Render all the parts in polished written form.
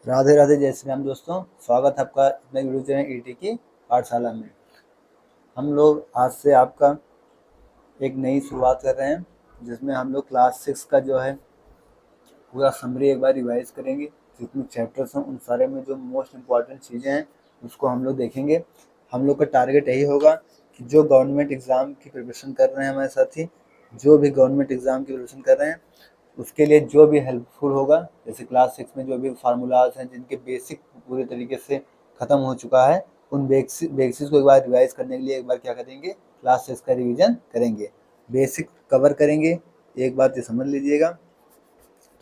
राधे राधे, जय श्री राम दोस्तों। स्वागत है आपका अपने वीडियो चैनल ईटी की पाठशाला में। हम लोग आज से आपका एक नई शुरुआत कर रहे हैं, जिसमें हम लोग क्लास 6 का जो है पूरा समरी एक बार रिवाइज करेंगे। जितने चैप्टर्स हैं उन सारे में जो मोस्ट इम्पॉर्टेंट चीज़ें हैं उसको हम लोग देखेंगे। हम लोग का टारगेट यही होगा कि जो गवर्नमेंट एग्ज़ाम की प्रिपरेशन कर रहे हैं हमारे साथी, जो भी गवर्नमेंट एग्ज़ाम की प्रिपरेशन कर रहे हैं उसके लिए जो भी हेल्पफुल होगा, जैसे क्लास 6 में जो भी फार्मूलाज हैं जिनके बेसिक पूरे तरीके से ख़त्म हो चुका है, उन बेसिक्स को एक बार रिवाइज करने के लिए एक बार क्या करेंगे, क्लास 6 का रिवीजन करेंगे, बेसिक कवर करेंगे। एक बात ये समझ लीजिएगा,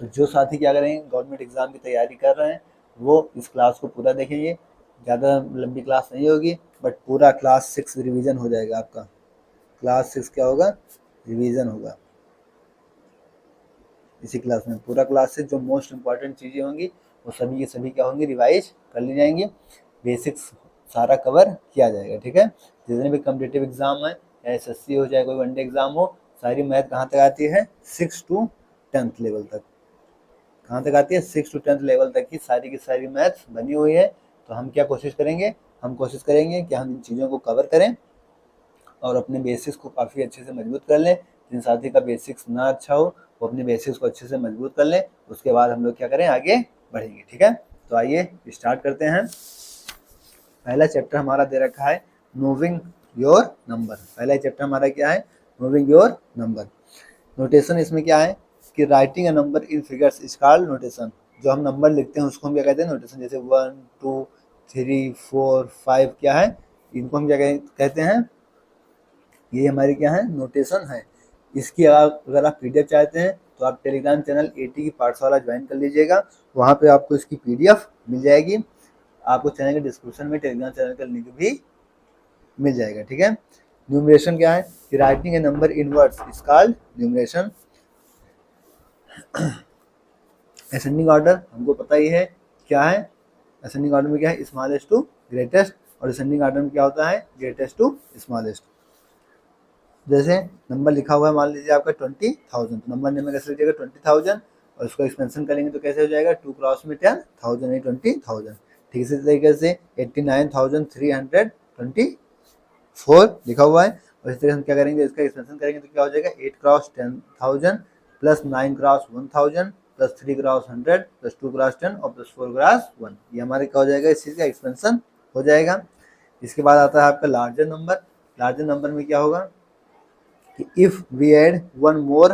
तो जो साथी क्या करेंगे, गवर्नमेंट एग्ज़ाम की तैयारी कर रहे हैं वो इस क्लास को पूरा देखेंगे। ज़्यादा लंबी क्लास नहीं होगी, बट पूरा क्लास 6 रिवीजन हो जाएगा आपका। क्लास 6 क्या होगा, रिवीजन होगा इसी क्लास में। पूरा क्लास से जो मोस्ट इम्पॉर्टेंट चीज़ें होंगी वो सभी की सभी क्या होंगी, रिवाइज कर ली जाएंगी। बेसिक्स सारा कवर किया जाएगा, ठीक है। जितने भी कम्पिटिटिव एग्जाम है, चाहे एसएससी हो चाहे कोई वनडे एग्जाम हो, सारी मैथ कहाँ तक आती है, 6 to 10th लेवल तक। कहाँ तक आती है, 6 to 10th लेवल तक की सारी मैथ्स बनी हुई है। तो हम क्या कोशिश करेंगे, हम कोशिश करेंगे कि हम इन चीज़ों को कवर करें और अपने बेसिक्स को काफ़ी अच्छे से मजबूत कर लें। जिन साथी का बेसिक्स ना अच्छा हो वो अपने बेसिक्स को अच्छे से मजबूत कर लें, उसके बाद हम लोग क्या करें, आगे बढ़ेंगे, ठीक है। तो आइए स्टार्ट करते हैं। पहला चैप्टर हमारा दे रखा है मूविंग योर नंबर। पहला चैप्टर हमारा क्या है, मूविंग योर नंबर। नोटेशन इसमें क्या है कि writing a number in figures is called notation. जो हम नंबर लिखते हैं उसको हम क्या कहते हैं, नोटेशन। जैसे 1 2 3 4 5 क्या है, इनको हम क्या कहते हैं, ये हमारी क्या है, नोटेशन है। इसकी अगर आप पीडीएफ चाहते हैं तो आप टेलीग्राम चैनल एटी की पाठशाला ज्वाइन कर लीजिएगा, वहाँ पे आपको इसकी पीडीएफ मिल जाएगी। आपको चैनल के डिस्क्रिप्शन में टेलीग्राम चैनल का लिंक भी मिल जाएगा, ठीक है। न्यूमरेशन क्या है कि writing a number in words is called numeration. Ascending order हमको पता ही है क्या है। असेंडिंग ऑर्डर में क्या है, स्मॉलेस्ट टू ग्रेटेस्ट, और डिसेंडिंग ऑर्डर में क्या होता है, ग्रेटेस्ट टू स्मॉलेस्ट। जैसे नंबर लिखा हुआ है, मान लीजिए आपका 20,000, तो नंबर नेम में कैसे लीजिएगा 20,000, और उसको एक्सपेंशन करेंगे तो कैसे हो जाएगा, 2 क्रॉस में 10,000 है 20,000। ठीक इसी तरीके से 89,324 लिखा हुआ है, और इस तरह हम क्या करेंगे, इसका एक्सपेंशन करेंगे तो क्या हो जाएगा, 8 cross 10,000 plus 9 cross 1,000 plus 3 cross 100 plus 2 cross 10 और प्लस 4 क्रॉस 1। ये हमारे क्या हो जाएगा, इस चीज़ का एक्सपेंशन हो जाएगा। इसके बाद आता है आपका लार्जर नंबर। लार्जर नंबर में क्या होगा कि if we add one more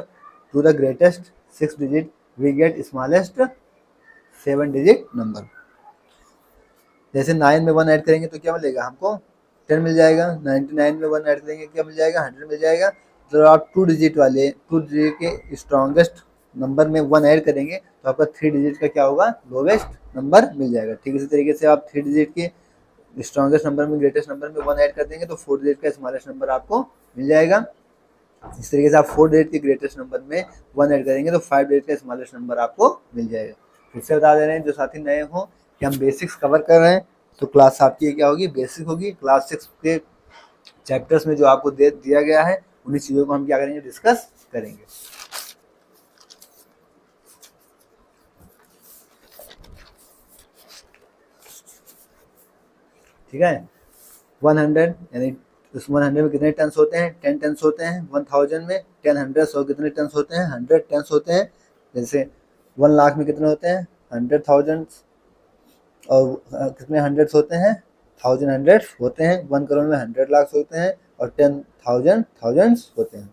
to the greatest 6 digit we get smallest 7 digit number. जैसे 9 में 1 ऐड करेंगे तो क्या मिलेगा हमको, 10 मिल जाएगा। 99 में 1 ऐड करेंगे क्या मिल जाएगा, 100 मिल जाएगा। तो आप 2 डिजिट के स्ट्रॉन्गेस्ट नंबर में 1 ऐड करेंगे तो आपका 3 डिजिट का क्या होगा, लोवेस्ट नंबर मिल जाएगा। ठीक इसी तरीके से आप 3 डिजिट के स्ट्रॉन्गेस्ट नंबर में ग्रेटेस्ट नंबर में 1 ऐड कर देंगे तो 4 डिजिट का स्मॉलेस्ट नंबर आपको मिल जाएगा। इस तरीके से आप 4 डिजिट के ग्रेटेस्ट नंबर में 1 ऐड करेंगे तो 5 डिजिट का स्मॉलेस्ट नंबर आपको मिल जाएगा। फिर से बता दे रहे हैं जो साथी नए हो कि हम बेसिक्स कवर कर रहे हैं, तो क्लास आपकी क्या होगी, बेसिक होगी। क्लास 6 के चैप्टर्स में जो आपको दिया गया है उन्हीं चीज़ों को हम क्या करेंगे, डिस्कस करेंगे। ठीक है। 100 यानी उस 100 में कितने टेंस होते हैं, 10 टेंस होते हैं। 1000 में 10 हंड्रेड्स और कितने टेंस होते हैं, 100 टेंस होते हैं। जैसे 1 लाख में कितने होते हैं, 100,000 और कितने हंड्रेड्स होते हैं, 1000 हंड्रेड्स होते हैं। 1 करोड़ में 100 लाख होते हैं और 10,000 थाउजेंड्स होते हैं।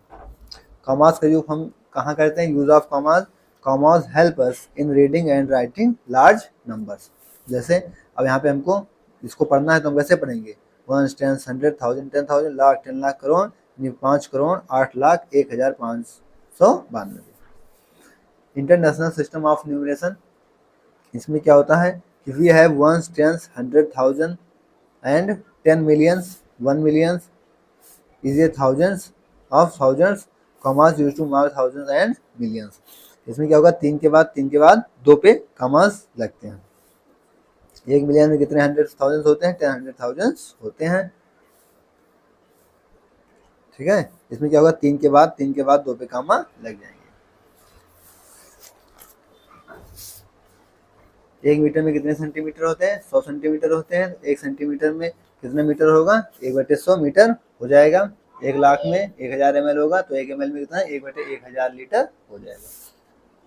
कॉमास का यूज हम कहाँ करते हैं, use of commas. Commas help us in reading and writing large numbers. जैसे अब यहाँ पे हमको इसको पढ़ना है तो हम कैसे पढ़ेंगे, 1 10 100 1000 10,000 lakh 10 lakh crore 5 crore 8 lakh 1,592। International system of numeration, इसमें क्या होता है कि we have ones tens 100,000 and 10 millions 1 millions is a thousands of thousands, commas use to mark thousands and millions. इसमें क्या होगा, 3 के बाद 2 पे कॉमास लगते हैं। 1 मिलियन में कितने 100,000 होते हैं, 10,000 होते हैं। ठीक है। इसमें क्या होगा, 3 के बाद 2 पे कॉमा लग जाएंगे। 1 मीटर में कितने सेंटीमीटर होते हैं? 100 सेंटीमीटर होते हैं। 1 सेंटीमीटर में कितना मीटर होगा? 1/100 मीटर हो जाएगा। 1 लाख में 1000 ml होगा तो 1 ml में कितना है? 1/1000 लीटर हो जाएगा।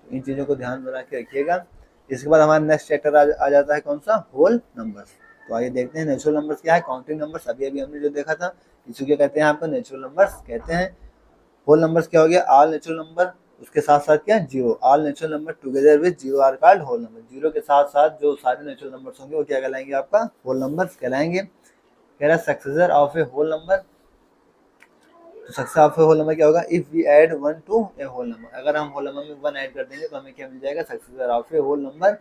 तो इन चीज़ों को ध्यान बना के रखिएगा। इसके बाद हमारा नेक्स्ट चैप्टर आ जाता है कौन सा? Whole numbers. तो आइए देखते हैं नेचुरल नंबर्स क्या है, काउंटिंग नंबर्स अभी अभी हमने जो देखा था, इसको क्या कहते हैं? आपको नेचुरल नंबर्स कहते हैं। होल नंबर्स क्या हो गया? ऑल नेचुरल नंबर, उसके साथ साथ क्या? Zero. All natural number together with zero are called whole number. Zero के साथ साथ जो सारे नेचुरल नंबर्स होंगे वो क्या कहलाएंगे? आपका होल नंबर्स कहलाएंगे। कह रहा है successor of a whole number, तो successor of a whole number क्या होगा? If we add 1 to a whole number, अगर हम होल नंबर में 1 ऐड कर देंगे तो हमें क्या मिल जाएगा? Successor of a whole number.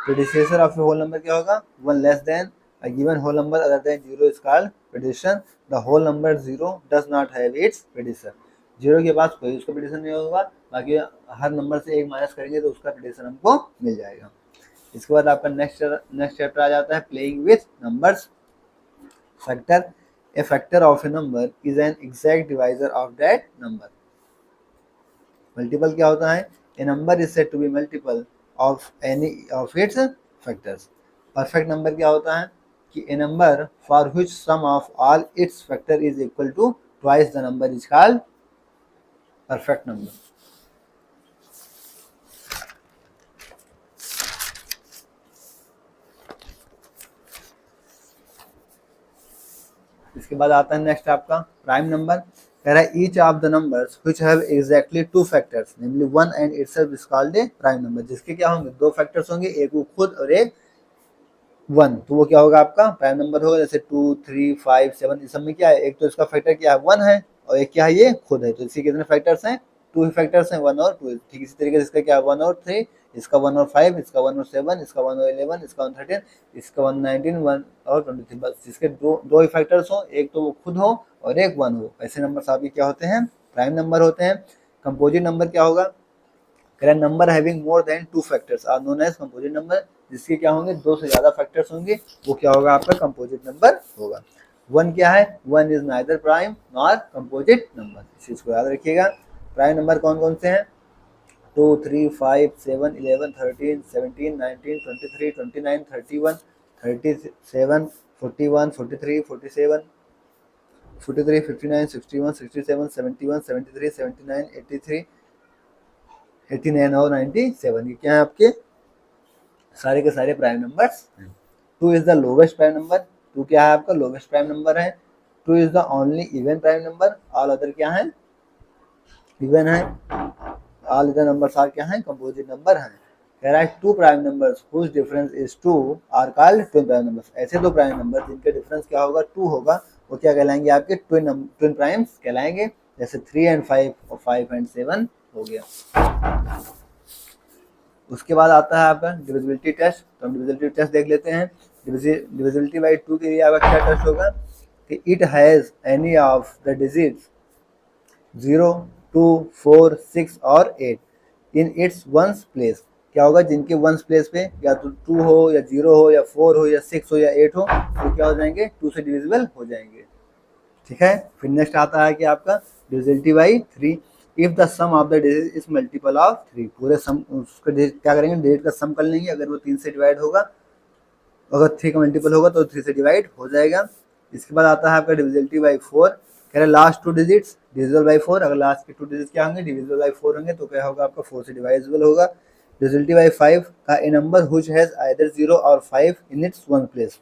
Predecessor of a whole number क्या होगा? 1 less than a given whole number other than 0 is called prediction. The whole number 0 does not have its prediction. 0 के पास कोई उसका प्रेडिक्शन नहीं होगा, बाकी हर नंबर से 1 minus करेंगे तो उसका प्रेडिक्शन हमको मिल जाएगा। इसके बाद आपका नेक्स्ट चैप्टर आ जाता है playing with numbers. Factor, a factor of a number is an exact divisor of that number. Multiple क्या होता है? A number is said to be multiple of any of its factors. Perfect number क्या होता है? कि a number for which sum of all its factor is equal to twice the number is called perfect number. इसके बाद आता है next आपका prime number. कह रहा है each of the numbers which have exactly 2 factors namely 1 and itself is called a prime number. जिसके क्या होंगे? 2 फैक्टर्स होंगे, एक वो खुद और एक 1, तो वो क्या होगा? आपका प्राइम नंबर होगा। जैसे 2, 3, 5, 7 इस सब में क्या है? एक तो इसका फैक्टर क्या है? 1 है, और एक क्या है? ये खुद है। तो इसके कितने फैक्टर्स हैं? 2 ही फैक्टर्स हैं, 1 और 2। ठीक इसी तरीके से इसका क्या है? 1 और 3, इसका 1 और 5, इसका 1 और 7, इसका 1 और 11, इसका 1 13, इसका 1 19, 1 और 23। बस जिसके दो ही फैक्टर्स हो, एक तो वो खुद हो और एक 1 हो, ऐसे नंबर आपके क्या होते हैं? प्राइम नंबर होते हैं। कंपोजिट नंबर क्या होगा? Number having more than 2 factors are known as composite number. जिसके क्या होंगे? 2 से ज्यादा फैक्टर्स होंगे, वो क्या होगा? आपका कंपोजिट नंबर होगा। 1 क्या है? 1 is neither prime nor composite number, इस चीज को याद रखिएगा। प्राइम नंबर कौन कौन से हैं? 2, 3, 5, 7, 11, 13, 17, 19, 23, 29, 31, 37, 41, 43, 47, 43, 59, 61, 67, 71, 73, 79, 83, 89 और 97। ये क्या है? आपके सारे के सारे prime numbers. 2 is the lowest prime number. 2 क्या है? आपका लोवेस्ट प्राइम नंबर है। 2 is the only even prime number. All other क्या है? इवन है। ऑल अदर नंबर्स आर क्या है? कंपोजिट नंबर है। कह रहा है 2 prime numbers whose difference is 2 are called twin prime numbers. ऐसे 2 प्राइम नंबर जिनके डिफरेंस क्या होगा? 2 होगा, वो क्या कहलाएंगे? आपके ट्विन प्राइम्स कहलाएंगे। जैसे 3 एंड 5 और 5 एंड 7 हो गया। उसके बाद आता है आपका डिविजिबिलिटी टेस्ट। तो हम डिविजिबिलिटी टेस्ट देख लेते हैं। डिविजिबिलिटी बाई 2 के लिए आपका क्या टेस्ट होगा? कि it has any of the digits 0, 2, 4, 6 और 8 इन इट्स वंस प्लेस। क्या होगा? जिनके वंस प्लेस पे या तो 2 हो या 0 हो या 4 हो या 6 हो या 8 हो, तो क्या हो जाएंगे? 2 से डिविजिबल हो जाएंगे। ठीक है। फिर नेक्स्ट आता है कि आपका divisibility by 3। If the sum of the digit is multiple of 3, पूरे सम उसका क्या करेंगे? डिजिट का सम कर लेंगे। अगर वो 3 से डिवाइड होगा, अगर 3 का मल्टीपल होगा तो 3 से डिवाइड हो जाएगा। इसके बाद आता है आपका डिविजिबिलिटी बाई 4। कह रहे लास्ट 2 डिजिट्स डिविजिबल बाई 4। अगर लास्ट के 2 डिजिट क्या होंगे? डिविजिबल बाई 4 होंगे, तो क्या होगा? आपका 4 से डिवाइजिबल होगा। डिविजिबिलिटी बाई 5 का ए नंबर व्हिच हैज आइदर 0 और 5 इन इट्स वन प्लेस।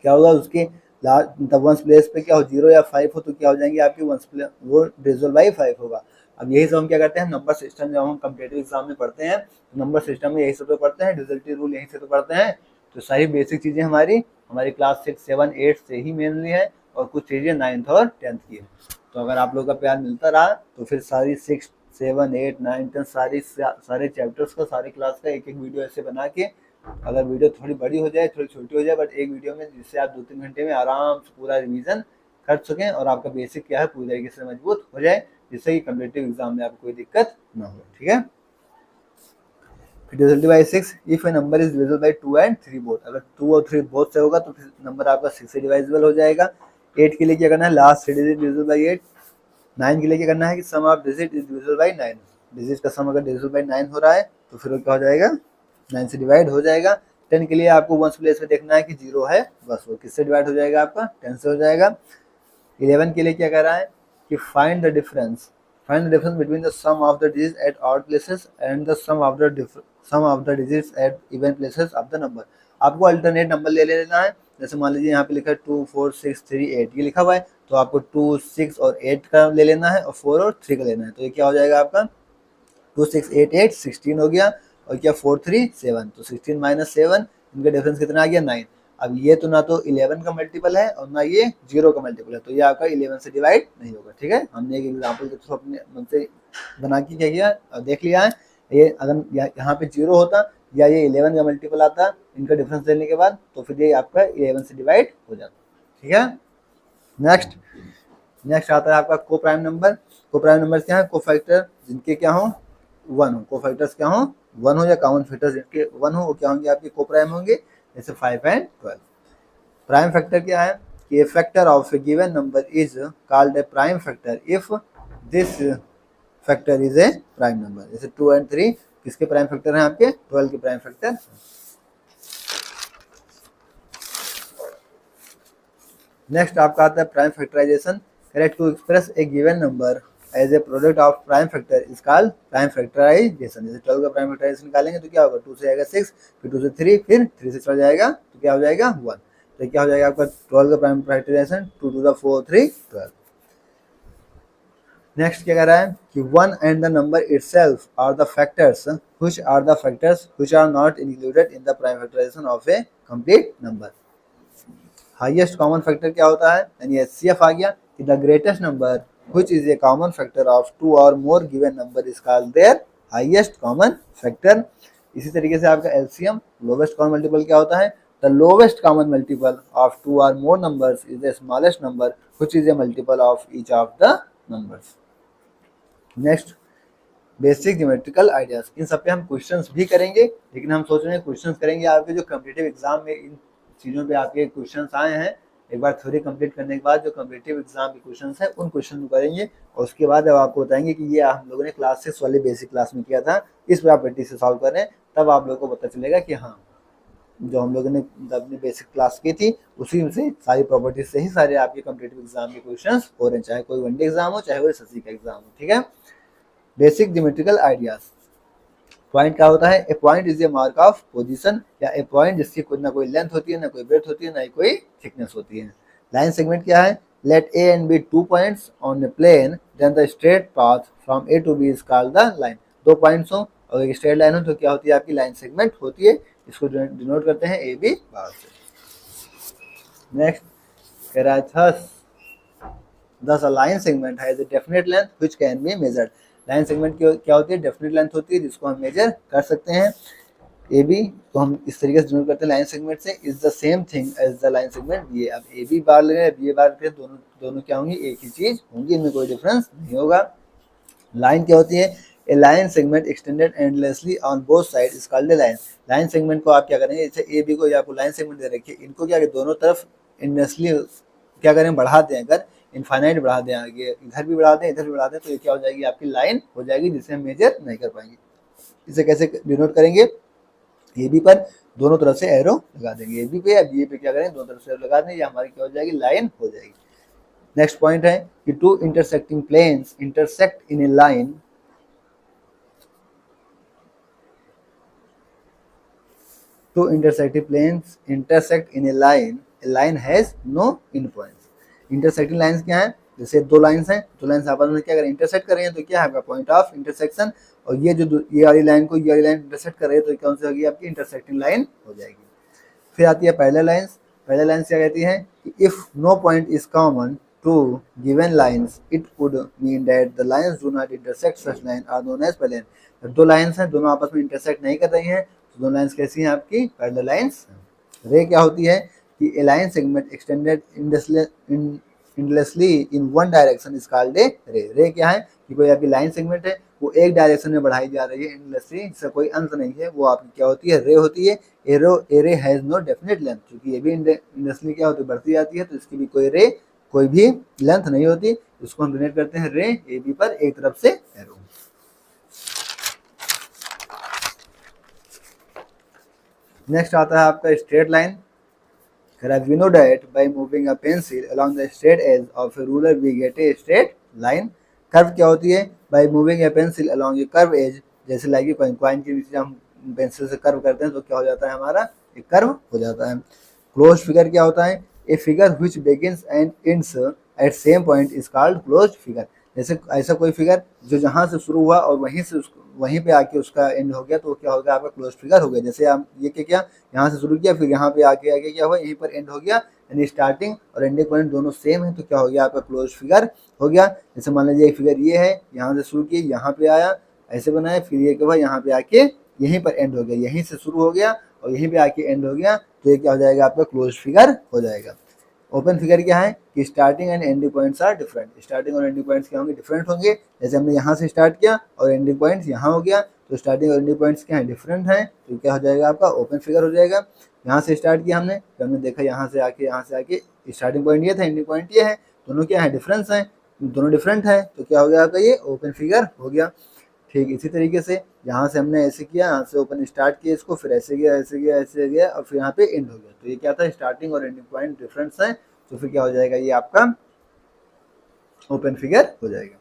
क्या होगा? उसके लास्ट वंस प्लेस पे क्या हो? 0 या 5 हो तो क्या हो जाएंगे? आपके वंस प्लेस वो डिविजिबल बाई 5 होगा। अब यही सब हम क्या करते हैं? नंबर सिस्टम जब हम कॉम्पिटिटिव एग्जाम में पढ़ते हैं, तो नंबर सिस्टम में यही सब तो पढ़ते हैं, डिविजिबिलिटी रूल यहीं से तो पढ़ते हैं। तो सारी बेसिक चीजें हमारी क्लास 6, 7, 8 से ही मेनली है, और कुछ चीजें 9th और 10th की है। तो अगर आप लोगों का प्यार मिलता रहा तो फिर सारी 6, 7, 8, 9, 10 सारे चैप्टर्स का, सारे क्लास का एक वीडियो ऐसे बना के, अगर वीडियो थोड़ी बड़ी हो जाए, थोड़ी छोटी हो जाए, बट एक वीडियो में जिससे आप 2-3 घंटे में आराम से पूरा रिवीजन कर सकें और आपका बेसिक क्या है पूरी तरीके से मजबूत हो जाए, जिससे कि कॉम्पिटिटिव एग्जाम में आपको कोई दिक्कत ना हो। ठीक है। Divisibility by 6। If A number is divisible by 2 and 3 both. अगर 2 और 3 बोथ से होगा तो फिर नंबर आपका 6 से डिवाइजिबल हो जाएगा। 8 के लिए क्या करना है? Last 3 digit divisible by 8। 9 के लिए क्या करना है? कि sum of digit is divisible by 9। Digit का सम अगर डिविजिबल बाई 9 हो रहा है तो फिर वो क्या हो जाएगा? 9 से डिवाइड हो जाएगा। 10 के लिए आपको वंस प्लेस में देखना है कि 0 है, बस वो किससे डिवाइड हो जाएगा आपका 10 से हो जाएगा। 11 के लिए क्या कह रहा है कि find the difference between the sum of the digits at odd places and the sum of the digits at even places of the number. आपको अल्टरनेट नंबर ले लेना है। जैसे मान लीजिए यहाँ पे लिखा है 2 4 6 3 8 ये लिखा हुआ है, तो आपको 2 6 और 8 का ले लेना है और 4 और 3 का लेना है। तो ये क्या हो जाएगा आपका 2 6 8 8 16 हो गया, और क्या 4 3 7, तो 16 माइनस 7 इनका डिफरेंस कितना आ गया 9। अब ये तो ना तो 11 का मल्टीपल है और ना ये 0 का मल्टीपल है, तो ये आपका 11 से डिवाइड नहीं होगा। ठीक है, हमने एक एग्जांपल के थ्रू अपने मन से बना के क्या किया और देख लिया है। ये अगर यहाँ पे 0 होता या ये 11 का मल्टीपल आता इनका डिफरेंस लेने के बाद, तो फिर ये आपका 11 से डिवाइड हो जाता। ठीक है, नेक्स्ट आता है आपका को प्राइम नंबर। को प्राइम नंबर क्या है, को फैक्टर जिनके क्या हो 1 हो, को फैक्टर्स क्या हो 1 हो, या कॉमन फैक्टर्स जिनके 1 हो वो क्या होंगे आपके को प्राइम होंगे, जैसे 5 एंड 12। प्राइम फैक्टर क्या है कि a factor of a given number is called a prime factor if this factor is a prime number. जैसे 2 एंड 3 किसके प्राइम फैक्टर हैं आपके 12 के प्राइम फैक्टर। नेक्स्ट आपका आता है prime factorisation. Correct to express a given number as a product of prime factor is called prime factorisation. जैसे 12 का प्राइम फैक्टराइजेशन निकालेंगे तो क्या होगा 2 से आएगा 6, फिर 2 से 3, फिर 3 से चला जाएगा तो क्या हो जाएगा 1। तो क्या हो जाएगा आपका 12 का prime factorisation 2 to the 4 3 12। Next क्या कह रहा है कि 1 and the number itself are the factors which are not included in the prime factorisation of a complete number. Highest common factor क्या होता है, यानी एचसीएफ आ गया कि the greatest number which is a common factor of 2 or more given number is called their highest common factor. इसी तरीके से आपका एलसीएम लोवेस्ट कॉमन मल्टीपल क्या होता है, the lowest common multiple of 2 or more numbers is the smallest number which is a multiple of each of the numbers. Next basic geometrical ideas, इन सब पे हम क्वेश्चंस भी करेंगे, लेकिन हम सोच रहे हैं क्वेश्चंस करेंगे आपके जो कॉम्पिटिटिव एग्जाम में इन चीज़ों पे आपके क्वेश्चंस आए हैं। एक बार थ्योरी कंप्लीट करने के बाद जो कॉम्पिटिटिव एग्जाम के क्वेश्चंस हैं उन क्वेश्चन को करेंगे, और उसके बाद जब आपको बताएंगे कि ये हम लोगों ने क्लास 6 वाले बेसिक क्लास में किया था, इस पर आप प्रैक्टिस से सॉल्व कर रहे हैं, तब आप लोगों को पता चलेगा कि हाँ जो हम लोगों ने अपनी बेसिक क्लास की थी उसी से सारी प्रॉपर्टीज से ही सारे आपके कॉम्पिटिटिव एग्जाम के क्वेश्चन हो रहे हैं, चाहे कोई वनडे एग्जाम हो चाहे वो एसएससी का एग्जाम हो। ठीक है, बेसिक ज्योमेट्रिकल आइडियाज। पॉइंट क्या होता है, a point is a mark of position, या ए पॉइंट जिसकी ना कोई लेंथ होती है ना कोई ब्रेड्थ होती है ना ही कोई थिकनेस होती है। लाइन सेगमेंट क्या है, let A and B 2 points on a plane then the straight path from A to B is called the line. 2 points हो और एक स्ट्रेट लाइन हो तो क्या होती है आपकी लाइन सेगमेंट होती है, इसको डिनोट करते हैं ए बी बार से। नेक्स्ट कह रहा है thus a line segment has a definite length which can be measured। Line segment क्या होती है, डेफिनेट लेंथ होती है जिसको हम मेजर कर सकते हैं। ए बी तो हम इस तरीके से डिनोट करते हैं लाइन सेगमेंट से, is the same thing as the line segment B A. अब ए बी बार ले रहे हैं बी ए बार ले रहे हैं, दोनों क्या होंगी एक ही चीज होंगी, इनमें कोई डिफरेंस नहीं होगा। लाइन क्या होती है, a line segment extended endlessly on both side is called a line. Line segment को आप क्या करेंगे, जैसे ए बी को आपको लाइन सेगमेंट दे रखिए, इनको क्या दोनों तरफ एंडलेसली क्या करें बढ़ा दें, अगर इनफाइनाइट बढ़ा दें, आगे इधर भी बढ़ा दें इधर भी बढ़ा दें, तो ये क्या हो जाएगी आपकी लाइन हो जाएगी जिसे हम मेजर नहीं कर पाएंगे। इसे कैसे डिनोट करेंगे, ए बी पर दोनों तरफ से एरो लगा देंगे, ए बी पे या बी ए पे क्या करें दोनों तरफ से एरो लगा दें, ये हमारी क्या हो जाएगी लाइन हो जाएगी। नेक्स्ट पॉइंट है कि two intersecting planes intersect in a line two intersecting planes intersect in a line has no end points। Intersecting lines क्या है, जैसे 2 लाइंस हैं, 2 लाइंस आपस में क्या करें इंटरसेक्ट कर रही हैं तो क्या है आपका पॉइंट ऑफ इंटरसेक्शन, और ये जो ये वाली लाइन को ये वाली लाइन इंटरसेक्ट कर रही है तो कौन सी होगी आपकी इंटरसेक्टिंग लाइन हो जाएगी। फिर आती है पैरेलल लाइंस। पैरेलल लाइंस क्या कहती है कि if no point is common to given lines it would mean that the lines do not intersect such line are known as parallel. जब 2 लाइंस हैं दोनों आपस में इंटरसेक्ट नहीं कर रही हैं तो 2 लाइंस कैसी हैं आपकी पैरेलल लाइंस। रे क्या होती है कि a line segment extended endlessly in one direction is called a ray। रे क्या है कि कोई आपकी लाइन सेगमेंट है वो एक डायरेक्शन में बढ़ाई जा रही है endlessly, जिसका कोई अंत नहीं है, वो आपकी क्या होती है रे होती है। रे हैज नो डेफिनेट लेंथ, क्योंकि ये भी endlessly क्या होती है बढ़ती जाती है, तो इसकी भी कोई भी लेंथ नहीं होती, उसको हम डिनोट करते हैं रे ए बी पर एक तरफ से एरो। नेक्स्ट आता है आपका straight line. We know that by moving a pencil along the straight edge of a ruler we get a straight line। Curve क्या होती है? By moving a pencil along a curve edge, जैसे like coin के नीचे हम pencil से curve करते हैं तो क्या हो जाता है हमारा? एक कर्व हो जाता है। क्लोज फिगर क्या होता है? A figure which begins and ends at same point is called closed figure। जैसे ऐसा कोई फिगर जो जहाँ से शुरू हुआ और वहीं पे आके उसका एंड हो गया तो क्या हो गया? आपका क्लोज फिगर हो गया। जैसे आप ये क्या यहाँ से शुरू किया फिर यहाँ पे आके क्या हुआ? यहीं पर एंड हो गया, यानी स्टार्टिंग और एंडिंग पॉइंट दोनों सेम है तो क्या हो गया? आपका क्लोज फिगर हो गया। जैसे मान लीजिए एक फिगर ये है, यहाँ से शुरू किया यहाँ पे आया, ऐसे बनाया, फिर ये क्या हुआ? यहाँ पे आके यहीं पर एंड हो गया, यहीं से शुरू हो गया और यहीं पे आके एंड हो गया तो ये क्या हो जाएगा? आपका क्लोज फिगर हो जाएगा। ओपन फिगर क्या है कि starting and ending points are different. Starting और एंडिंग पॉइंट्स क्या होंगे? डिफरेंट होंगे। जैसे हमने यहाँ से स्टार्ट किया और एंडिंग पॉइंट्स यहाँ हो गया तो स्टार्टिंग और एंडिंग पॉइंट्स क्या है? डिफरेंट हैं तो क्या हो जाएगा? आपका ओपन फिगर हो जाएगा। यहाँ से स्टार्ट किया हमने तो हमने देखा यहाँ से आके स्टार्टिंग पॉइंट ये था, एंडिंग पॉइंट ये है, दोनों क्या है? डिफरेंस है, दोनों डिफरेंट है तो क्या हो गया? आपका ये ओपन फिगर हो गया। ठीक इसी तरीके से यहाँ से हमने ऐसे किया, यहाँ से ओपन स्टार्ट किया इसको, फिर ऐसे गया ऐसे गया ऐसे गया और फिर यहाँ पे एंड हो गया तो ये क्या था? स्टार्टिंग और एंडिंग पॉइंट डिफरेंस है तो फिर क्या हो जाएगा? ये आपका ओपन फिगर हो जाएगा।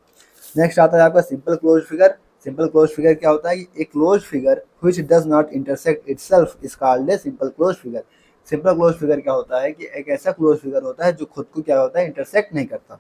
नेक्स्ट आता है आपका simple close figure. Simple close figure क्या होता है? एक close figure which does not intersect itself is called a simple close figure. Simple close figure क्या होता है कि एक ऐसा क्लोज फिगर होता है जो खुद को क्या होता है? इंटरसेक्ट नहीं करता।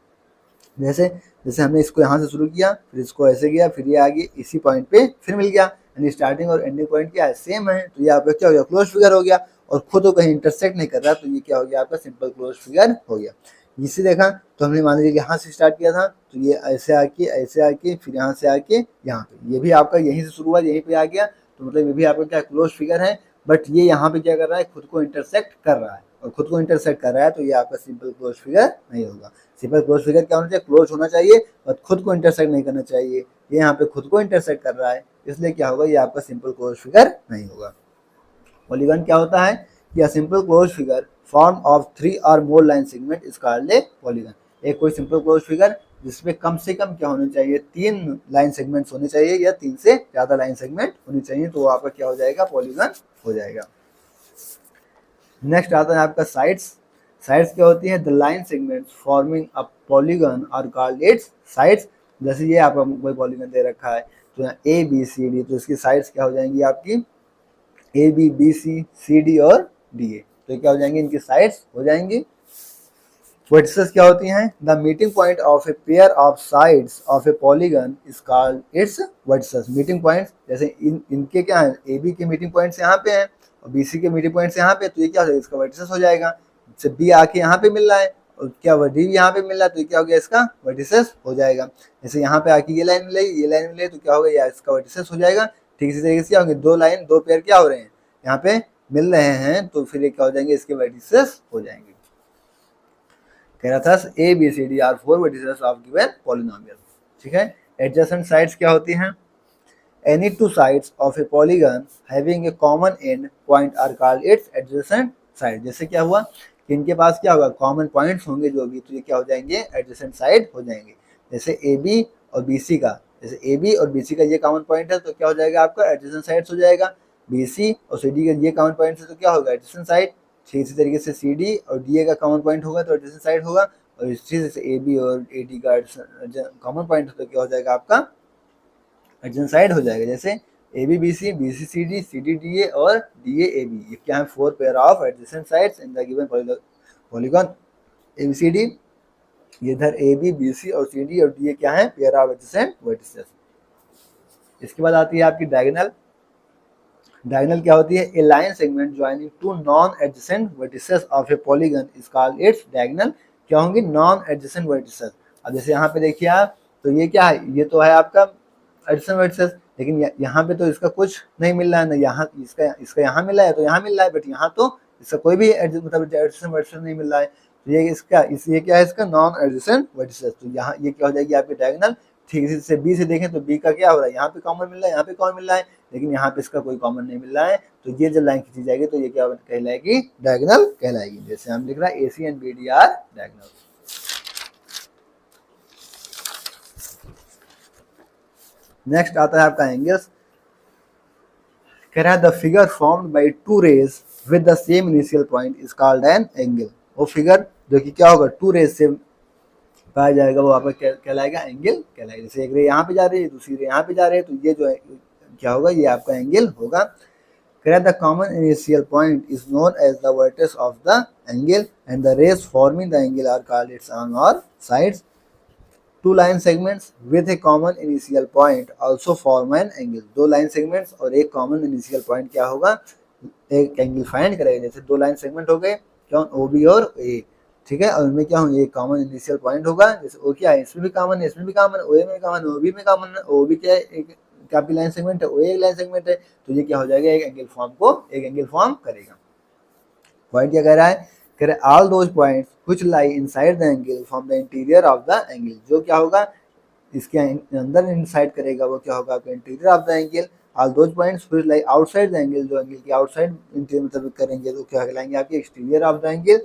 जैसे जैसे हमने इसको यहाँ से शुरू किया, फिर इसको ऐसे गया, फिर ये आगे इसी पॉइंट पे फिर मिल गया, यानी स्टार्टिंग और एंडिंग पॉइंट क्या है? सेम है तो ये आपका क्या हो गया? क्लोज फिगर हो गया। और खुद को कहीं इंटरसेक्ट नहीं कर रहा तो ये क्या हो गया? आपका सिंपल क्लोज फिगर हो गया। इसे देखा तो हमने मान लीजिए यहाँ से स्टार्ट किया था तो ये ऐसे आके फिर यहाँ से आके यहाँ पे, ये भी आपका यहीं से शुरू हुआ यहीं पे आ गया तो मतलब ये भी आपका क्या क्लोज फिगर है। बट ये यहाँ पे क्या कर रहा है? खुद को इंटरसेक्ट कर रहा है और खुद को इंटरसेक्ट कर रहा है तो ये आपका सिंपल क्लोज फिगर नहीं होगा। सिंपल क्लोज फिगर क्या होना चाहिए? क्लोज होना चाहिए और खुद को इंटरसेक्ट नहीं करना चाहिए। ये यहाँ पे खुद को इंटरसेक्ट कर रहा है इसलिए क्या होगा? ये आपका सिंपल क्लोज फिगर नहीं होगा। पॉलीगन क्या होता है कि a simple close figure form of 3 or more line segment is called a polygon. एक कोई सिंपल क्लोज फिगर जिसमें कम से कम क्या होने चाहिए? 3 लाइन सेगमेंट्स होने चाहिए या 3 से ज्यादा लाइन सेगमेंट होनी चाहिए तो आपका क्या हो जाएगा? पॉलीगन हो जाएगा। नेक्स्ट आता है आपका साइड्स। साइड्स क्या होती है? The line segments forming a polygon are called its sides. जैसे ये आपका कोई पॉलीगन दे रखा है तो यहाँ ए बी सी डी तो इसकी साइड्स क्या हो जाएंगी? आपकी A B B C C D और डी ए तो क्या हो जाएंगे? इनकी साइड्स हो जाएंगी। वर्टिसेस क्या होती हैं? The meeting point of a pair of sides of a polygon is called it's vertices. Meeting points जैसे इनके क्या है? ए बी के मीटिंग पॉइंट्स यहाँ पे हैं और बी सी के मीटिंग पॉइंट्स यहाँ पे तो ये क्या हो जाएगा? इसका वर्टिसेस हो जाएगा। जैसे बी आके यहाँ पे मिल रहा है और क्या डी यहाँ पे मिल रहा है तो ये क्या हो गया? इसका वर्टिसेस हो जाएगा। जैसे यहाँ पे आके ये लाइन मिले ये लाइन मिले तो क्या होगा? या इसका वर्टिसेस हो जाएगा। ठीक इसी तरीके से क्या होंगे? दो लाइन दो पेयर क्या हो रहे हैं? यहाँ पे मिल रहे हैं तो फिर ये क्या हो जाएंगे? इसके वर्टिसेस हो जाएंगे। कह रहा था A B C D are 4 vertices of given polynomial. ठीक है। एडजेसेंट साइड्स क्या होती हैं? Any two sides of a polygon having a common end point are called its adjacent side. जैसे क्या हुआ कि इनके पास क्या होगा? कॉमन पॉइंट्स होंगे जो भी तो ये क्या हो जाएंगे? एडजेसेंट साइड हो जाएंगे। जैसे ए बी और बी सी का, जैसे ए बी और बी सी का ये कॉमन पॉइंट है तो क्या हो जाएगा? आपका एडजेसेंट साइड्स हो जाएगा। बी सी और सी डी का ये कॉमन पॉइंट है तो क्या होगा? Adjacent side. ठीक इसी तरीके से सी डी और डी ए का कॉमन पॉइंट होगा तो एडजेसेंट साइड होगा और इसी से ए बी और ए डी का कॉमन पॉइंट तो क्या हो जाएगा? आपका एडजेसेंट साइड हो जाएगा। जैसे A B B C C D D A और डी ए बी, ये क्या है? 4 pair of adjacent sides in the given polygon A B C D. ये इधर ए बी सी और सी डी और डी ए क्या है? Pair of adjacent vertices. इसके बाद आती है आपकी डायगोनल। डायगोनल क्या होती है? A line segment joining two non adjacent vertices of a polygon is called its diagonal. क्या होंगी? Non adjacent vertices. अब जैसे यहाँ पे देखिए आप तो ये क्या है? ये तो है आपका एडजेसेंट वर्टिसेस लेकिन यहाँ पे तो इसका कुछ नहीं मिल रहा है ना, यहाँ इसका यहाँ मिला है तो यहाँ मिल रहा है बट यहाँ तो इसका कोई भी मतलब एडजेसेंट वर्टिसेस नहीं मिल रहा है तो ये क्या है? इसका नॉन एडजेसेंट वर्टिसेस। तो यहाँ ये क्या हो जाएगी? आपकी डायगोनल। ठीक है। से बी से देखें तो बी का क्या हो रहा है? यहाँ पे कॉमन मिल रहा है यहाँ पे कॉमन मिल रहा है लेकिन यहाँ पे इसका कोई कॉमन नहीं मिल रहा है तो ये जब लाइन खींची जाएगी तो ये क्या कहलाएगी? डायगोनल कहलाएगी। जैसे हम लिख रहा है A C and B D are diagonal. Next आता है आपका एंगल्स। कह रहा है the figure formed by two rays with the same initial point is called an angle. वो फिगर जो कि क्या होगा, टू रेज से पाया जाएगा, वो आपका कहलाएगा एंगल कहलाएगा। जैसे एक रे यहाँ पे जा रही है, दूसरी रे यहाँ पे जा रही है, तो ये जो है क्या होगा, ये आपका एंगल होगा। Correct, the common initial point is known as the vertex of the angle, and the rays forming the angle are called its arm or sides. Two line segments with a common initial point also form an angle. दो line segments और एक common initial point क्या होगा, एक angle find करेगा। जैसे दो line segment हो गए क्या, ओ बी और ए, ठीक है, और उनमें क्या होंगे, एक कॉमन इनिशियल पॉइंट होगा। जैसे ओ क्या है, इसमें भी कॉमन है, इसमें भी कॉमन है, ओ ए में कॉमन है, ओ बी में कॉमन है, ओ बी क्या है, एक काफी लाइन सेगमेंट है, ओ एक लाइन सेगमेंट है, तो ये क्या हो जाएगा, एक एंगल फॉर्म करेगा। पॉइंट क्या कह रहा है, कह रहा है all those points which lie inside the angle from the interior of the angle. जो क्या होगा, इसके अंदर इनसाइड करेगा, वो क्या होगा, आपका interior of the angle. All those points which lie outside the angle, जो एंगल के आउटसाइड इंटीरियर मतलब करेंगे तो क्या कहलाएंगे, आपके एक्सटीरियर ऑफ द एंगल।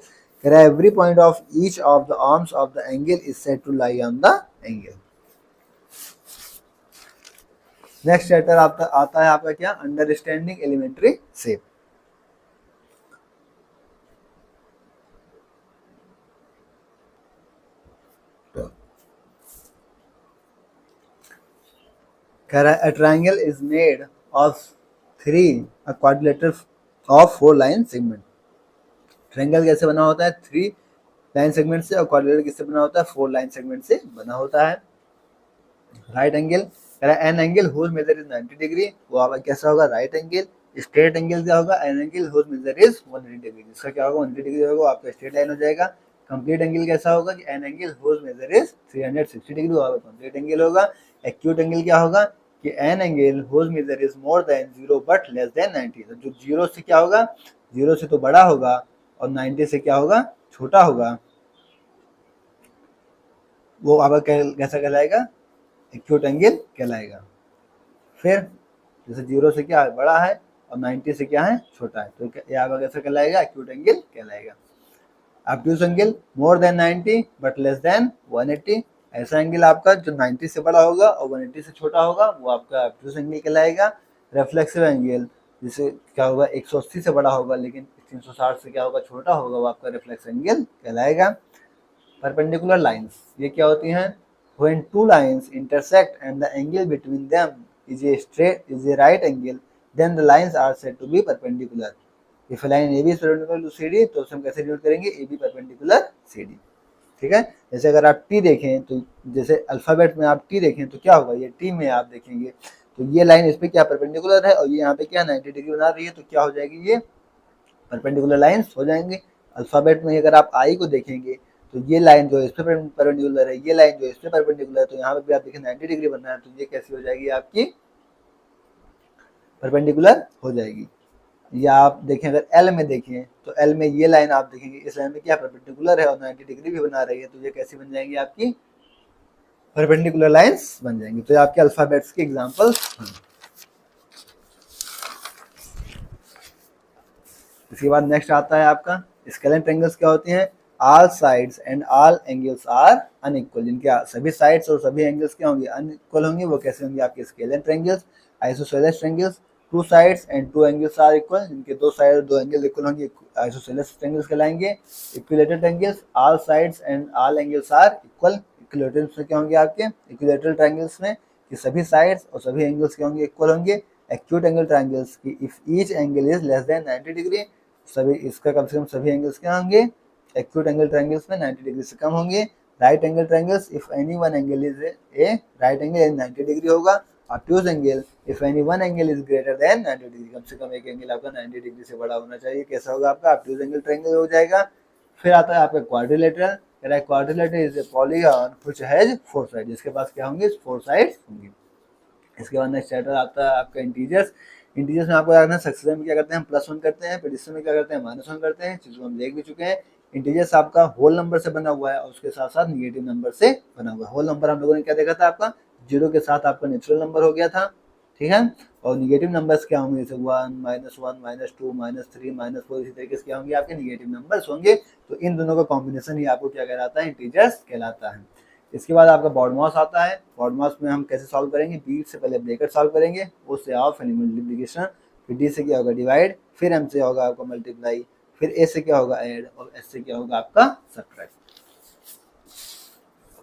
कह रहा है every point of each of the arms of the angle is said to lie on the angle. Next chapter आता है आपका क्या, अंडरस्टैंडिंग एलिमेंट्री शेप। कह रहा है a triangle is made of three a quadrilateral of four line segment। Triangle कैसे बना होता है, थ्री लाइन सेगमेंट से, और क्वाड्रिलेटरल किससे बना होता है, फोर लाइन सेगमेंट से बना होता है। राइट एंगल, कह रहा है an angle whose measure is 90 degree, वो आपका कैसा होगा, राइट एंगल। स्ट्रेट एंगल क्या होगा, an angle whose measure is 180 degree, जिसका क्या होगा 180 डिग्री होगा, आपका स्ट्रेट लाइन हो जाएगा। कंप्लीट एंगल कैसा होगा कि an angle whose measure is 360 degree, वो आपका कंप्लीट एंगल होगा। एक्यूट एंगल क्या होगा कि an angle whose measure is more than 0 but less than 90, तो जो 0 से क्या होगा, 0 से तो बड़ा होगा और 90 से क्या होगा, छोटा होगा, वो आपका कैसा कहलाएगा, एक्यूट एंगल कहलाएगा। फिर जैसे 0 से क्या है, बड़ा है, और 90 से क्या है, छोटा है, तो ये आपका कैसा कहलाएगा, एक्यूट एंगल कहलाएगा। Obtuse angle more than 90 but less then 180, ऐसा एंगल आपका जो 90 से बड़ा होगा और 180 से छोटा होगा, वो आपका ऑब्ट्यूज एंगल कहलाएगा। रिफ्लेक्सिव एंगल जिसे क्या होगा, 180 से बड़ा होगा लेकिन 360 से क्या होगा, छोटा होगा, वो आपका रिफ्लेक्स एंगल कहलाएगा। परपेंडिकुलर लाइंस ये क्या होती हैं, when two lines intersect and the angle between them is a right angle, then the lines are said to be perpendicular। if a line AB is perpendicular to CD, तो उसे हम कैसे denote करेंगे, AB perpendicular CD, ठीक है। जैसे अगर आप T देखें, तो जैसे अल्फाबेट में आप T देखें तो क्या होगा, ये T में आप देखेंगे तो ये लाइन इस पे क्या परपेंडिकुलर है, और ये यहाँ पे क्या 90 डिग्री बना रही है, तो क्या हो जाएगी, ये परपेंडिकुलर लाइंस हो जाएंगे। अल्फाबेट में अगर आप आई को देखेंगे तो ये लाइन जो इस पे परपेंडिकुलर है, ये लाइन जो इस पे परपेंडिकुलर है, तो यहाँ पे भी आप देखें 90 डिग्री बनना है, तो ये कैसी हो जाएगी, आपकी परपेंडिकुलर हो जाएगी। या आप देखें अगर एल में देखें तो एल में ये लाइन आप देखेंगे, इस लाइन में क्या परपेंडिकुलर है और 90 डिग्री भी बना रही है, तो ये कैसी बन जाएंगी, आपकी परपेंडिकुलर लाइंस बन जाएंगी। तो ये आपके अल्फाबेट्स के एग्जांपल्स हैं। इसके बाद नेक्स्ट आता है आपका स्केलेन ट्रायंगल्स क्या होती हैं, all sides and all angles are unequal, जिनके सभी साइड्स और सभी एंगल्स क्या होंगे, अनइक्वल होंगे, वो कैसे होंगे, आपके scalene triangles. Isosceles triangles two sides and two angles are equal, जिनके दो साइड और दो एंगल इक्वल होंगे, आइसोसेलेस ट्रायंगल्स कहलाएंगे। Equilateral triangles all sides and all angles are equal, equilateral में क्या होंगे, आपके इक्विलेटरल ट्रायंगल्स में कि सभी साइड्स और सभी एंगल्स क्या होंगे, इक्वल होंगे। एक्यूट एंगल ट्रायंगल्स की if each angle is less than 90 degree, सभी इसका कम से कम सभी एंगल्स क्या होंगे, एक्यूट एंगल ट्रायंगल्स में 90 डिग्री से कम होंगे। Right angle triangles if any one angle is a right angle 90 degree होगा। Obtuse angle if any one angle is greater than 90 degree, कम से कम एक एंगल आपका 90 डिग्री से बड़ा होना चाहिए, कैसा होगा, आपका ऑब्ट्यूज एंगल ट्रायंगल हो जाएगा। फिर आता है आपका quadrilateral, quadrilateral is a polygon which has four side, जिसके पास क्या होंगे, फोर साइड्स होंगे। इसके बाद नेक्स्ट चैप्टर आता है आपका इंटीजर्स। इंटीजर्स में आपको याद है सक्सेशन में क्या करते हैं, हम +1 करते हैं, प्रेडिक्शन में क्या करते हैं, -1 करते हैं, चीज़ को हम देख भी चुके हैं। इंटीजर्स आपका होल नंबर से बना हुआ है और उसके साथ साथ निगेटिव नंबर से बना हुआ है। होल नंबर हम लोगों ने क्या देखा था, आपका 0 के साथ आपका नेचुरल नंबर हो गया था, ठीक है। और निगेटिव नंबर्स क्या होंगे, जैसे 1, -1, -2, -3, -4, इसी तरीके से क्या होंगे, आपके निगेटिव नंबर्स होंगे। तो इन दोनों का कॉम्बिनेशन ही आपको क्या कहलाता है, इंटीजर्स कहलाता है। इसके बाद आपका बॉडमास आता है। बॉडमास में हम कैसे सॉल्व करेंगे, बीट से पहले ब्रैकेट सॉल्व करेंगे, उससे ऑफ एनी मल्टीप्लिकेशन फिर डी से क्या होगा डिवाइड, फिर एम से होगा आपका मल्टीप्लाई, फिर ए से क्या होगा ऐड, और एस से क्या होगा आपका सब्ट्रैक्ट।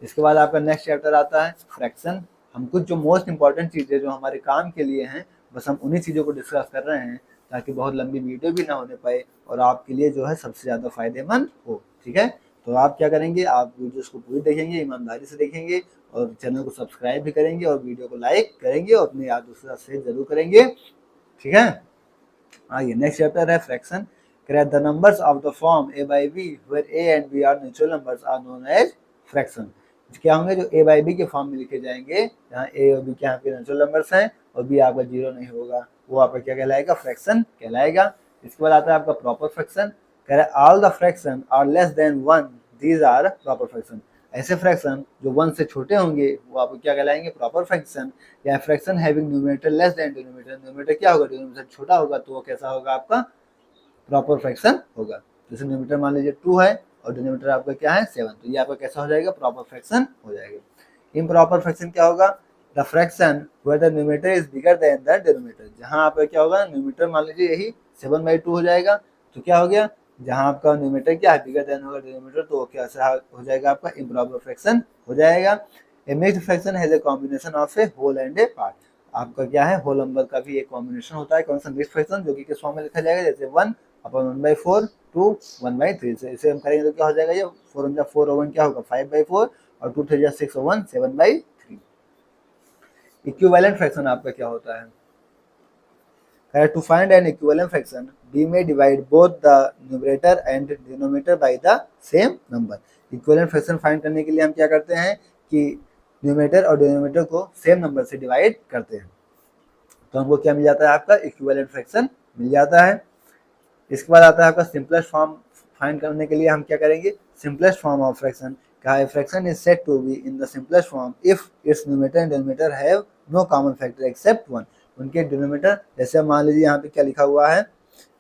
इसके बाद आपका नेक्स्ट चैप्टर आता है फ्रैक्शन। हम कुछ जो मोस्ट इंपॉर्टेंट चीज़ें जो हमारे काम के लिए हैं, बस हम उन्हीं चीज़ों को डिस्कस कर रहे हैं, ताकि बहुत लंबी वीडियो भी ना होने पाए और आपके लिए जो है सबसे ज़्यादा फायदेमंद हो। ठीक है, तो आप क्या करेंगे, आप वीडियोस को पूरी देखेंगे, ईमानदारी से देखेंगे, और चैनल को सब्सक्राइब भी करेंगे, और वीडियो को लाइक करेंगे, और अपने यार दोस्तों के साथ शेयर जरूर करेंगे। ठीक है, आइए नेक्स्ट चैप्टर है fraction. The numbers of the form a by b where a and b are natural numbers are known as fraction। क्या होंगे, जो a by b के फॉर्म में लिखे जाएंगे, जहाँ a और b क्या आपके नेचुरल नंबर्स हैं और b आपका जीरो नहीं होगा, वो आपका क्या कहलाएगा, फ्रैक्शन कहलाएगा। इसके बाद आता है आपका प्रॉपर फ्रैक्शन। कह रहा है all the fraction are less than one, these are proper fraction. ऐसे फ्रैक्शन जो वन से छोटे होंगे वो आपको क्या कहलाएंगे, प्रॉपर फ्रैक्शन। या fraction having numerator less than denominator, numerator क्या होगा, डिनोमिनेटर छोटा होगा तो वो कैसा होगा आपका, प्रॉपर फ्रैक्शन होगा। जैसे न्यूमरेटर मान लीजिए 2 है और डिनोमिनेटर आपका क्या है 7, तो ये आपका कैसा हो जाएगा, प्रॉपर फ्रैक्शन हो जाएगा। इम्प्रॉपर फ्रैक्शन क्या होगा, the fraction where the numerator is bigger than the denominator. जहां आपका क्या होगा, न्यूमरेटर मान लीजिए यही 7/2 हो जाएगा, तो क्या हो गया, जहां आपका न्यूमरेटर क्या है बिगर देन होगा डिनोमिनेटर, तो कैसा हो जाएगा आपका इम्प्रॉपर फ्रैक्शन हो जाएगा। A mixed fraction has a combination of a whole and a part. आपका क्या है, होल नंबर का भी एक कॉम्बिनेशन होता है, कौन सा, मिक्स्ड फ्रैक्शन, जो कि किस फॉर्म में लिखा जाएगा, जैसे 1/1/4 टू 1/3 से। इसे हम करेंगे तो क्या हो जाएगा, ये 4 4 और 1 क्या होगा 5/4, और 2 3 6 और 1 7/3। इक्विवेलेंट फ्रैक्शन आपका क्या होता है, to find an equivalent fraction we may divide both the numerator and denominator by the same number। Equivalent fraction find करने के लिए हम क्या करते हैं कि न्यूमरेटर और डिनोमिनेटर को सेम नंबर से डिवाइड करते हैं, तो हमको क्या मिल जाता है, आपका इक्विवेलेंट फ्रैक्शन मिल जाता है। इसके बाद आता है आपका सिंपलेस्ट फॉर्म फाइंड करने के लिए हम क्या करेंगे, सिंपलेस्ट फॉर्म ऑफ फ्रैक्शन। कहा है fraction is said to be in the simplest form if its numerator and denominator have no common factor except 1। उनके डिनोमिनेटर, जैसे मान लीजिए यहाँ पे क्या लिखा हुआ है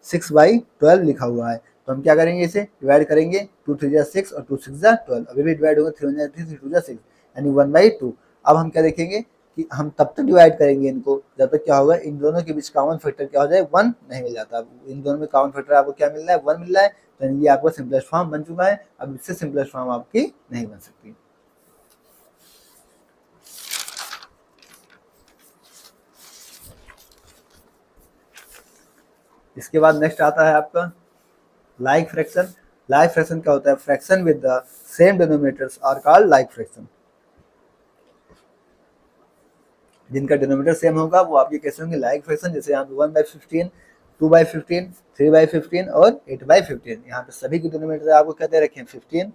6/12 लिखा हुआ है, तो हम क्या करेंगे, इसे डिवाइड करेंगे, 2 3 6 और 2 6 12, अभी भी डिवाइड होगा 3 1 3 3 2 6, यानी 1/2। अब हम क्या देखेंगे कि हम तब तक डिवाइड करेंगे इनको जब तक क्या होगा, इन दोनों के बीच कॉमन फैक्टर क्या हो जाए, 1 नहीं मिल जाता। इन दोनों में कॉमन फैक्टर आपको क्या मिल रहा है, 1 मिल रहा है, तो ये आपका सिंपलेस्ट फॉर्म बन चुका है। अब इससे सिंपलेस्ट फॉर्म आपकी नहीं बन सकती। इसके बाद नेक्स्ट आता है आपका लाइक फ्रैक्शन। लाइक फ्रैक्शन क्या होता है, fraction with the same denominators are called like fraction. जिनका डिनोमिनेटर सेम होगा वो आपके कैसे होंगे, लाइक फ्रैक्शन। जैसे यहाँ पे 1/15, 2/15, 3/15 और 8/15, यहाँ पे सभी के डिनोमिनेटर आपको क्या दे रखे हैं 15,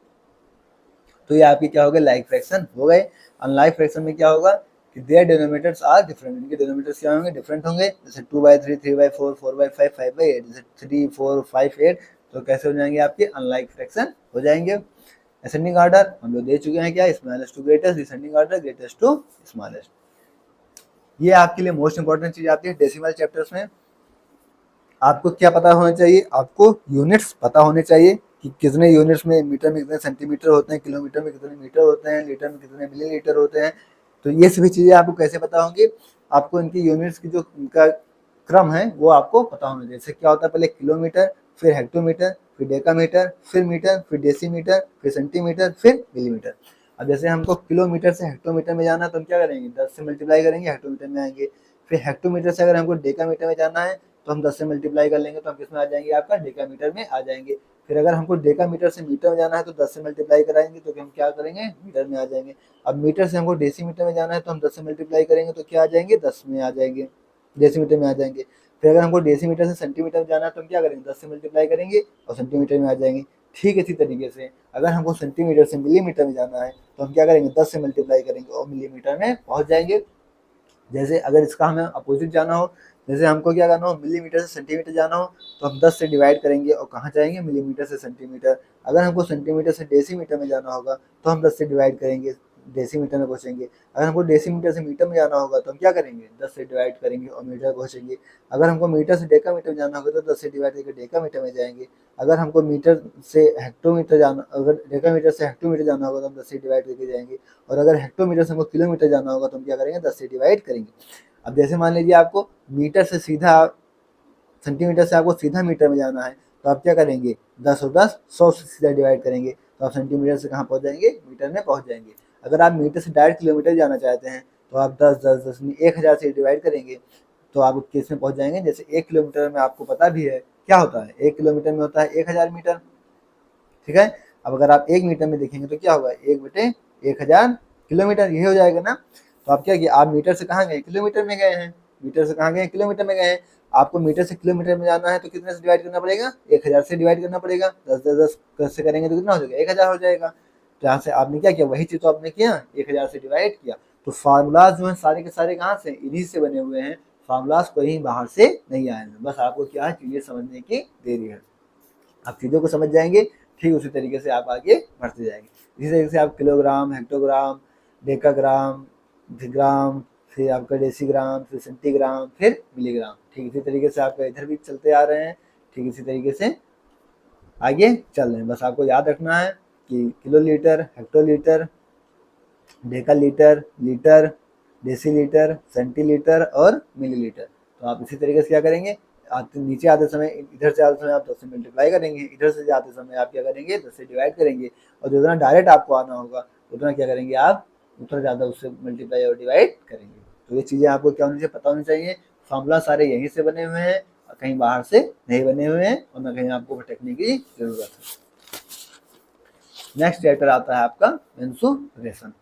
तो ये आपके क्या हो गए, लाइक फ्रैक्शन हो गए। अनलाइक फ्रैक्शन में क्या होगा कि देयर डिनोमिनेटर्स आर डिफरेंट, इनके डिनोमिनेटर्स क्या होंगे, डिफरेंट होंगे। जैसे 2/3, 3/4, 4/5, 5/8, जैसे 3 4 5 8, तो कैसे हो जाएंगे आपके, अनलाइक फ्रैक्शन हो जाएंगे। असेंडिंग ऑर्डर हम लोग दे चुके हैं, क्या, smallest to greatest, descending order greatest to smallest. ये आपके लिए मोस्ट इंपॉर्टेंट चीज आती है डेसिमल चैप्टर्स में। आपको क्या पता होना चाहिए, आपको यूनिट्स पता होने चाहिए कि कितने यूनिट्स में, मीटर में कितने सेंटीमीटर होते हैं, किलोमीटर में कितने मीटर होते हैं, लीटर में कितने मिलीलीटर होते हैं। तो ये सभी चीज़ें आपको कैसे पता होंगी, आपको इनकी यूनिट्स की जो इनका क्रम है वो आपको पता होना चाहिए। जैसे क्या होता है, पहले किलोमीटर, फिर हेक्टोमीटर, फिर डेकामीटर, फिर मीटर, फिर डेसीमीटर, फिर सेंटीमीटर, फिर मिलीमीटर। अब जैसे हमको किलोमीटर से हेक्टोमीटर में जाना है तो हम क्या करेंगे, 10 से मल्टीप्लाई करेंगे, हेक्टोमीटर में आएंगे। फिर हेक्टोमीटर से अगर हमको डेकामीटर में जाना है तो हम 10 से मल्टीप्लाई कर लेंगे तो हम किस में आ जाएंगे, आपका डेकामीटर में आ जाएंगे। फिर अगर हमको डेकामीटर से मीटर में जाना है तो 10 से मल्टीप्लाई कराएंगे तो हम क्या करेंगे, मीटर में आ जाएंगे। अब मीटर से हमको डेसीमीटर में जाना है तो हम 10 से मल्टीप्लाई करेंगे तो क्या आ जाएंगे, 10 में आ जाएंगे, डेसीमीटर में आ जाएंगे। फिर अगर हमको डेसीमीटर से सेंटीमीटर में जाना है तो हम क्या करेंगे, 10 से मल्टीप्लाई करेंगे और सेंटीमीटर में आ जाएंगे। ठीक इसी तरीके से अगर हमको सेंटीमीटर से मिलीमीटर में जाना है तो हम क्या करेंगे, 10 से मल्टीप्लाई करेंगे और मिलीमीटर में पहुंच जाएंगे। जैसे अगर इसका हमें अपोजिट जाना हो, जैसे हमको क्या करना हो, मिलीमीटर से सेंटीमीटर जाना हो तो हम 10 से डिवाइड करेंगे और कहाँ जाएंगे, मिलीमीटर से सेंटीमीटर। अगर हमको सेंटीमीटर से डेसीमीटर में जाना होगा तो हम 10 से डिवाइड करेंगे, डेसीमीटर में पहुँचेंगे। अगर हमको डेसीमीटर से मीटर में जाना होगा तो हम क्या करेंगे, 10 से डिवाइड करेंगे और मीटर पहुँचेंगे। अगर हमको मीटर से डेकामीटर में जाना होगा तो 10 से डिवाइड करके डेकामीटर में जाएंगे। अगर हमको मीटर से हेक्टोमीटर जाना, अगर डेकामीटर से हेक्टोमीटर जाना होगा तो हम 10 से डिवाइड करके जाएंगे। और अगर हेक्टोमीटर से हमको किलोमीटर जाना होगा तो हम क्या करेंगे, 10 से डिवाइड करेंगे। अब जैसे मान लीजिए आपको मीटर से सीधा सेंटीमीटर से आपको सीधा मीटर में जाना है तो आप क्या करेंगे 10 और 10 100 से सीधा डिवाइड करेंगे तो आप सेंटीमीटर से कहाँ पहुँच जाएंगे, मीटर में पहुँच जाएंगे। अगर आप मीटर से डायरेक्ट किलोमीटर जाना चाहते हैं तो आप 10 10 10 में 1000 से डिवाइड करेंगे तो आप किस में पहुँच जाएंगे। जैसे 1 किलोमीटर में आपको पता भी है क्या होता है, 1 किलोमीटर में होता है 1000 मीटर, ठीक है। अब अगर आप 1 मीटर में देखेंगे तो क्या होगा 1/1000 किलोमीटर, यही हो जाएगा ना। तो आप क्या किया, आप मीटर से कहाँ गए, किलोमीटर में गए हैं, मीटर से कहाँ गए, किलोमीटर में गए हैं। आपको मीटर से किलोमीटर में जाना है तो कितने से डिवाइड करना पड़ेगा, 1000 से डिवाइड करना पड़ेगा। 10 10 10 से करेंगे तो कितना हो जाएगा, 1000 हो जाएगा। तो यहाँ से आपने क्या किया, वही चीज तो आपने किया, 1000 से डिवाइड किया। तो फार्मूलाज जो है सारे के सारे कहाँ से, इन्हीं से बने हुए हैं, फार्मूलाज कहीं बाहर से नहीं आए हैं। बस आपको क्या है, चीजें समझने की देरी है। आप चीज़ों को समझ जाएंगे, ठीक उसी तरीके से आप आगे बढ़ते जाएंगे। इसी तरीके से आप किलोग्राम, हेक्टोग्राम, डेकाग्राम, ग्राम, फिर आपका डेसीग्राम, फिर सेंटीग्राम, फिर मिलीग्राम, ठीक इसी तरीके से आपका इधर भी चलते आ रहे हैं, ठीक इसी तरीके से आगे चल रहे हैं। बस आपको याद रखना है कि kilolitre, hectolitre, डेकालीटर, litre, decilitre, centilitre और मिलीलीटर। तो आप इसी तरीके से क्या करेंगे, नीचे आते समय, इधर से आते समय आप 10 से मल्टीप्लाई करेंगे, इधर से जाते समय आप क्या करेंगे 10 से डिवाइड करेंगे, और जितना डायरेक्ट आपको आना होगा उतना क्या करेंगे आप, उतना ज़्यादा उससे मल्टीप्लाई और डिवाइड करेंगे। तो ये चीज़ें आपको क्या होनी चाहिए, पता होनी चाहिए। फॉर्मूला सारे यहीं से बने हुए हैं, कहीं बाहर से नहीं बने हुए हैं, और न कहीं आपको भटकने की जरूरत है। नेक्स्ट चैप्टर आता है आपका मेंसुरेशन।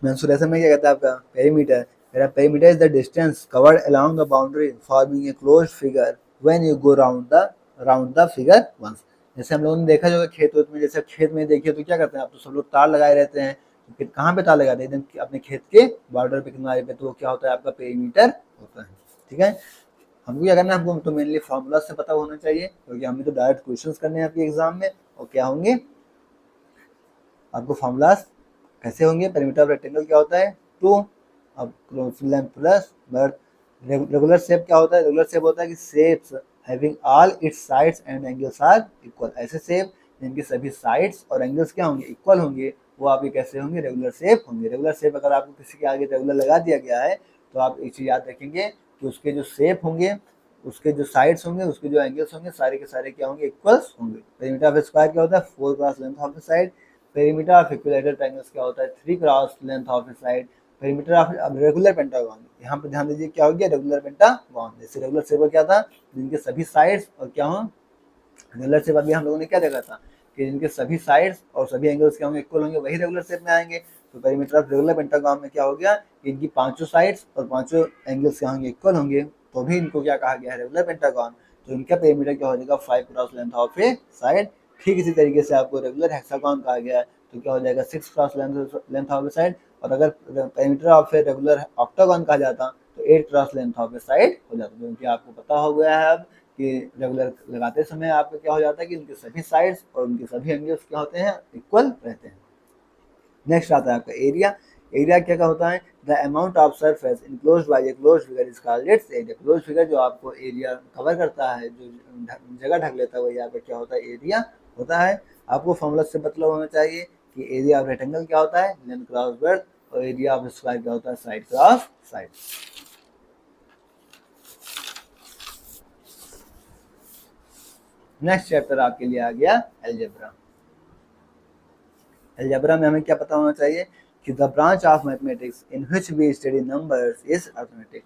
मेंसुरेशन में क्या कहता है आपका, पेरीमीटर। मेरा perimeter is the distance covered along the boundary forming a closed figure when you go round the figure once. जैसे हम लोगों ने देखा जो खेत में, जैसे खेत में देखिए तो क्या करते हैं आप, तो सब लोग तार लगाए रहते हैं। तो कहाँ पे तार लगाते हैं, एकदम अपने खेत के बॉर्डर पे, किनारे पे, तो वो क्या होता है आपका पेरीमीटर होता है, ठीक है। हमको क्या करना है, हमको तो मेनली फार्मूला से पता होना चाहिए, क्योंकि हमें तो डायरेक्ट क्वेश्चंस करने हैं आपके एग्जाम में। और क्या होंगे आपको फार्मूलास कैसे होंगे, पेरीमीटर ऑफ रेक्टेंगल क्या होता है 2, अब length plus breadth. Regular shape क्या होता है, रेगुलर शेप होता है कि shapes having all its sides and angles are equal. ऐसे शेप जिनकी सभी साइड्स और एंगल्स क्या होंगे, इक्वल होंगे, वो आपके कैसे होंगे, रेगुलर शेप होंगे। रेगुलर शेप अगर आपको किसी के आगे रेगुलर लगा दिया गया है तो आप एक चीज याद रखेंगे कि उसके जो शेप होंगे, उसके जो साइड्स होंगे, उसके जो एंगल्स होंगे, सारे के सारे क्या होंगे, इक्वल्स होंगे। पेरीमीटर ऑफ स्क्वायर क्या होता है 4 cross length of the side. Perimeter of equilateral triangles क्या होता है 3 cross length of the side. Perimeter of regular pentagon, यहाँ पर ध्यान दीजिए क्या हो गया, रेगुलर पेंटागन। जैसे रेगुलर शेप क्या था, जिनके सभी साइड्स और क्या हो, रेगुलर शेप अभी हम लोगों ने क्या देखा था कि जिनके सभी साइड्स और सभी एंगल्स क्या होंगे, इक्वल होंगे, वही रेगुलर शेप में आएंगे। तो पेरीमीटर ऑफ रेगुलर पेंटागन में क्या हो गया कि इनकी पांचों साइड्स और पांचों एंगल्स क्या होंगे, इक्वल होंगे, तो भी इनको क्या कहा गया है, रेगुलर पेंटागन। तो इनका पेरीमीटर क्या हो जाएगा 5 cross length of A side. ठीक इसी तरीके से आपको रेगुलर हेक्सागन कहा गया है तो क्या हो जाएगा 6 cross length of A side. और अगर perimeter of a regular octagon कहा जाता तो 8 cross length of A side हो जाता। क्योंकि आपको पता हो गया है अब कि रेगुलर लगाते समय आपका क्या हो जाता है कि उनके सभी साइड्स और उनके सभी एंगल्स क्या होते हैं, इक्वल रहते हैं। नेक्स्ट आता है आपका एरिया। एरिया क्या होता है, the amount of surface enclosed bye A closed figure is called it's area. Closed figure जो आपको एरिया कवर करता है, जो जगह ढक लेता है, वही आपका क्या होता है, एरिया होता है। आपको फॉर्मूला से मतलब होना चाहिए कि एरिया ऑफ रेक्टेंगल क्या होता है, लेंथ क्रॉस ब्रेड्थ, और एरिया ऑफ स्क्वायर क्या होता है, side cross side. Next chapter आपके लिए आ गया अलजेब्रा। अलजेब्रा में हमें क्या पता होना चाहिए कि the branch of mathematics in which we study numbers is arithmetic.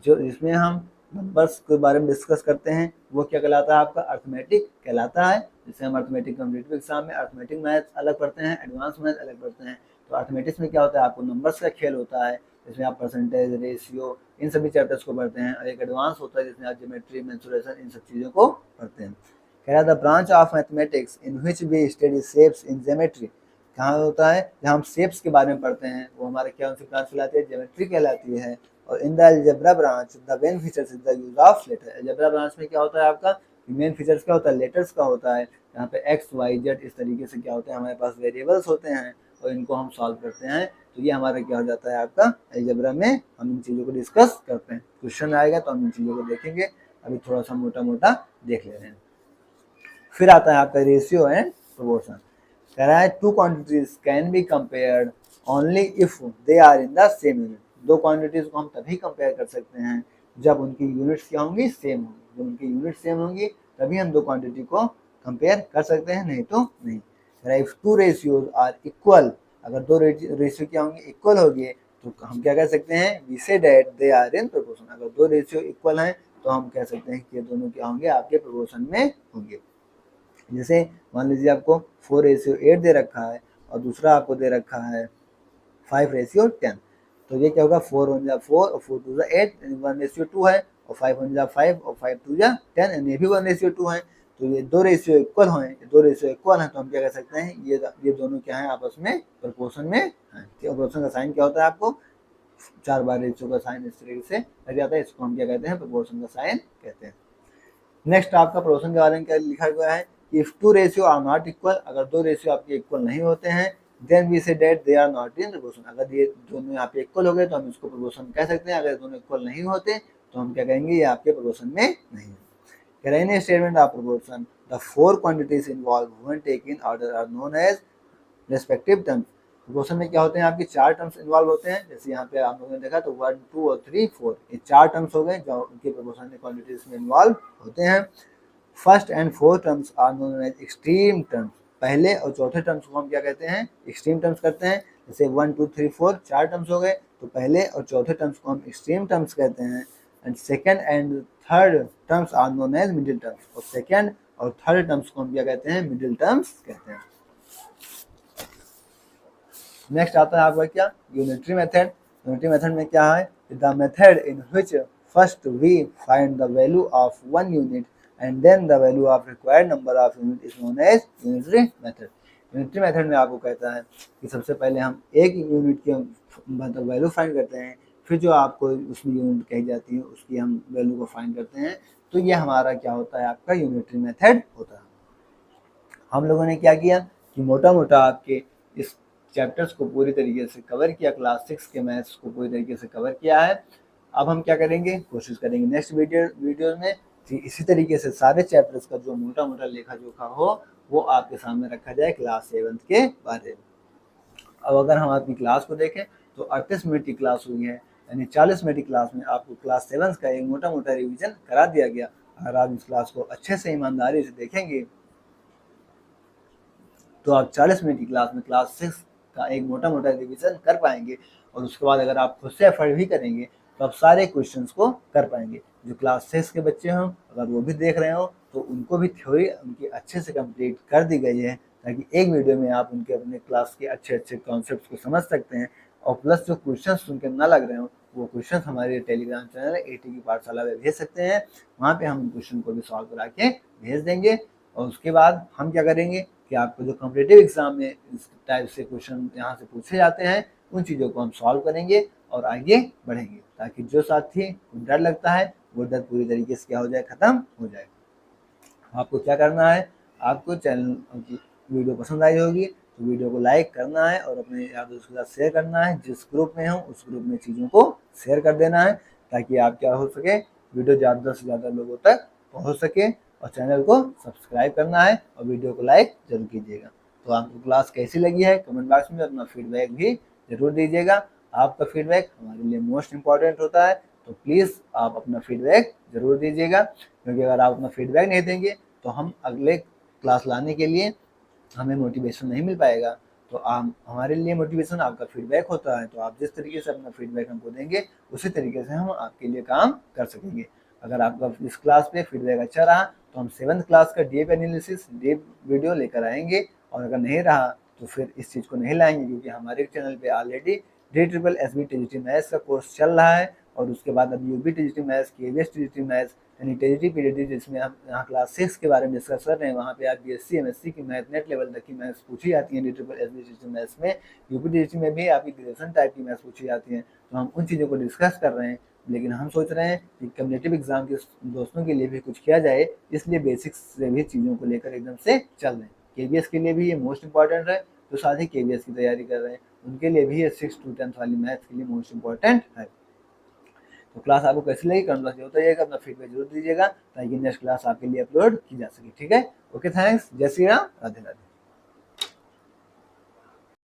जो जिसमें हम नंबर्स के बारे में डिस्कस करते हैं वो क्या कहलाता है, आपका अर्थमेटिक कहलाता है। जैसे हम अर्थमेटिक कॉम्पिटिटिव एग्जाम में अर्थमेटिक मैथ अलग पढ़ते हैं, एडवांस मैथ अलग पढ़ते हैं। तो अर्थमेटिक्स में क्या होता है, आपको नंबर्स का खेल होता है, जिसमें आप परसेंटेज, रेशियो, इन सभी चैप्टर्स को पढ़ते हैं। और एक एडवांस होता है जिसमें आप ज्योमेट्री, मेंसुरेशन, इन सब चीज़ों को पढ़ते हैं। कह रहा the branch of mathematics in which we study shapes in geometry, कहाँ होता है जहाँ हम शेप्स के बारे में पढ़ते हैं, वो हमारे क्या उनसे ब्रांच कहलाती है, ज्योमेट्री कहलाती है। और in the algebra branch the main features is the use of letter, algebra branch में क्या होता है आपका मेन फीचर्स क्या होता है, लेटर्स का होता है। यहाँ पे एक्स वाई जेड इस तरीके से क्या होते हैं हमारे पास वेरिएबल्स होते हैं और इनको हम सॉल्व करते हैं। तो ये हमारा क्या हो जाता है आपका अलजेब्रा में हम इन चीज़ों को डिस्कस करते हैं। क्वेश्चन आएगा तो हम इन चीज़ों को देखेंगे, अभी थोड़ा सा मोटा मोटा देख ले रहे हैं। फिर आता है आपका रेशियो एंड प्रोपोर्शन, कह रहा है two quantities can be compared only if they are in the same unit, दो क्वांटिटीज को हम तभी कंपेयर कर सकते हैं जब उनकी यूनिट्स क्या होंगी, सेम होंगी। जब उनकी यूनिट सेम होंगी तभी हम दो क्वांटिटी को कंपेयर कर सकते हैं, नहीं तो नहीं। If two ratios are equal, अगर दो रेशियो क्या होंगे, इक्वल होंगे, तो हम क्या कह सकते हैं, we say that they are in proportion. अगर दो रेशियो इक्वल हैं तो हम कह सकते हैं कि ये दोनों क्या होंगे, आपके प्रोपोर्शन में होंगे। जैसे मान लीजिए आपको 4:8 दे रखा है और दूसरा आपको दे रखा है 5:10, तो ये क्या होगा, 4 1 4 और 4 2 8, 1:2 है, और 5 1 5 और 5 2 10, ये भी 1:2 है। तो ये दो रेशियो इक्वल हैं, दो रेशियो इक्वल हैं तो हम क्या कह सकते हैं, ये दोनों क्या है, आपस में प्रोपोर्शन में हैं। प्रोपोर्शन का साइन क्या होता है, आपको 4 बार रेशियो का साइन इस तरीके से लग जाता है, इसको हम क्या कहते हैं, प्रोपोर्शन का साइन कहते हैं। नेक्स्ट आपका प्रोपोर्शन के बारे में क्या लिखा गया है, if two ratio are not equal, अगर दो रेशियो आपके इक्वल नहीं होते हैं, then we say that they are not in proportion. अगर ये दोनों यहाँ पे इक्वल हो गए तो हम इसको प्रोपोर्शन कह सकते हैं, अगर दोनों इक्वल नहीं होते तो हम क्या कहेंगे, ये आपके प्रोपोर्शन में नहीं है। In statement of proportion the four quantities involved when taken in order are known as respective terms. Proportion में क्या होते हैं, आपके चार टर्म्स इन्वॉल्व होते हैं। जैसे यहाँ पे आप लोगों ने देखा तो 1 2 और 3 4, ये चार टर्म्स हो गए जो उनके प्रोपोर्शन में क्वांटिटीज में इन्वॉल्व होते हैं। First and fourth terms are known as extreme terms, पहले और चौथे टर्म्स को हम क्या कहते हैं, एक्सट्रीम टर्म्स करते हैं। जैसे 1 2 3 4 चार टर्म्स हो गए, तो पहले और चौथे टर्म्स को हम एक्सट्रीम टर्म्स कहते हैं। And second and third terms are known as middle terms, और सेकेंड और थर्ड टर्म्स को हम क्या कहते हैं, मिडिल टर्म्स कहते हैं। नेक्स्ट आता है आपका क्या, यूनिटरी मेथड। यूनिटरी मेथड में क्या है, the method in which first we find the value of one unit and then the value of required number of unit is known as unitary method। Unitary method में आपको कहता है कि सबसे पहले हम एक यूनिट की मतलब वैल्यू फाइंड करते हैं, फिर जो आपको उसमें यूनिट कही जाती है उसकी हम वैल्यू को फाइंड करते हैं। तो ये हमारा क्या होता है, आपका यूनिटरी मेथड होता है। हम लोगों ने क्या किया कि मोटा मोटा आपके इस चैप्टर्स को पूरी तरीके से कवर किया, क्लास 6 के मैथ्स को पूरी तरीके से कवर किया है। अब हम क्या करेंगे, कोशिश करेंगे नेक्स्ट वीडियो में इसी तरीके से सारे चैप्टर्स का जो मोटा मोटा लेखा जोखा हो वो आपके सामने रखा जाए क्लास 7 के बारे में। अब अगर हम अपनी क्लास को देखें तो 38 मिनट की क्लास हुई है, यानी 40 मिनट की क्लास में आपको क्लास 7 का एक मोटा मोटा रिवीजन करा दिया गया। अगर आप इस क्लास को अच्छे से ईमानदारी से देखेंगे तो आप 40 मिनट की क्लास में क्लास 6 का एक मोटा मोटा रिवीजन कर पाएंगे, और उसके बाद अगर आप खुद से एफर्ट भी करेंगे तो आप सारे क्वेश्चंस को कर पाएंगे। जो क्लास 6 के बच्चे हों अगर वो भी देख रहे हो तो उनको भी थ्योरी उनकी अच्छे से कंप्लीट कर दी गई है, ताकि एक वीडियो में आप उनके अपने क्लास के अच्छे अच्छे कॉन्सेप्ट्स को समझ सकते हैं। और प्लस जो क्वेश्चंस उनके ना लग रहे हो वो क्वेश्चंस हमारे टेलीग्राम चैनल एटी की पाठशाला में भेज सकते हैं, वहाँ पे हम क्वेश्चन को भी सॉल्व करा के भेज देंगे। और उसके बाद हम क्या करेंगे कि आपको जो कॉम्पिटिटिव एग्जाम में इस टाइप से क्वेश्चन यहाँ से पूछे जाते हैं उन चीज़ों को हम सॉल्व करेंगे और आगे बढ़ेंगे, ताकि जो साथी को डर लगता है वो डर पूरी तरीके से क्या हो जाए, खत्म हो जाए। आपको क्या करना है, आपको चैनल की वीडियो पसंद आई होगी तो वीडियो को लाइक करना है और अपने यार दोस्तों के साथ शेयर करना है। जिस ग्रुप में हो उस ग्रुप में चीज़ों को शेयर कर देना है, ताकि आप क्या हो सके, वीडियो ज़्यादा से ज़्यादा लोगों तक पहुँच सके। और चैनल को सब्सक्राइब करना है और वीडियो को लाइक जरूर कीजिएगा। तो आपको क्लास कैसी लगी है कमेंट बॉक्स में अपना फीडबैक भी जरूर दीजिएगा। आपका फीडबैक हमारे लिए मोस्ट इम्पॉर्टेंट होता है, तो प्लीज़ आप अपना फीडबैक ज़रूर दीजिएगा, क्योंकि अगर आप अपना फीडबैक नहीं देंगे तो हम अगले क्लास लाने के लिए हमें मोटिवेशन नहीं मिल पाएगा। तो आप हमारे लिए मोटिवेशन आपका फीडबैक होता है, तो आप जिस तरीके से अपना फीडबैक हमको देंगे उसी तरीके से हम आपके लिए काम कर सकेंगे। अगर आपका इस क्लास पे फीडबैक अच्छा रहा तो हम 7th क्लास का डीप एनालिसिस डीप वीडियो लेकर आएंगे, और अगर नहीं रहा तो फिर इस चीज़ को नहीं लाएंगे, क्योंकि हमारे चैनल पे ऑलरेडी DSSB TGT मैथ्स का कोर्स चल रहा है और उसके बाद अब UP TGT maths, KVS TGT maths, यानी टीजीटी पीजीटी, जिसमें हम यहाँ क्लास 6 के बारे में डिस्कस कर रहे हैं, वहाँ पे आप बीएससी एमएससी की मैथ नेट लेवल तक की मैथ्स पूछी जाती है टीजीटी मैथ्स में। यूपी टीजीटी में भी आपकी ग्रेजुएशन टाइप की मैथ्स पूछी जाती है। तो हम उन चीज़ों को डिस्कस कर रहे हैं, लेकिन हम सोच रहे हैं कि कम्पिटिटिव एग्जाम के दोस्तों के लिए भी कुछ किया जाए, इसलिए बेसिक्स से भी चीज़ों को लेकर एकदम से चल रहे हैं। केवीएस के लिए भी ये मोस्ट इंपॉर्टेंट है, जो साथ ही केवीएस की तैयारी कर रहे हैं उनके लिए भी ये 6 to 10 वाली मैथ्स के लिए मोस्ट इंपॉर्टेंट है। तो क्लास आपको कैसी लगी कमेंट बॉक्स में बताइएगा, अपना फीडबैक जरूर दीजिएगा ताकि नेक्स्ट क्लास आपके लिए अपलोड की जा सके। ठीक है, ओके, थैंक्स, जय श्री राम, राधे राधे।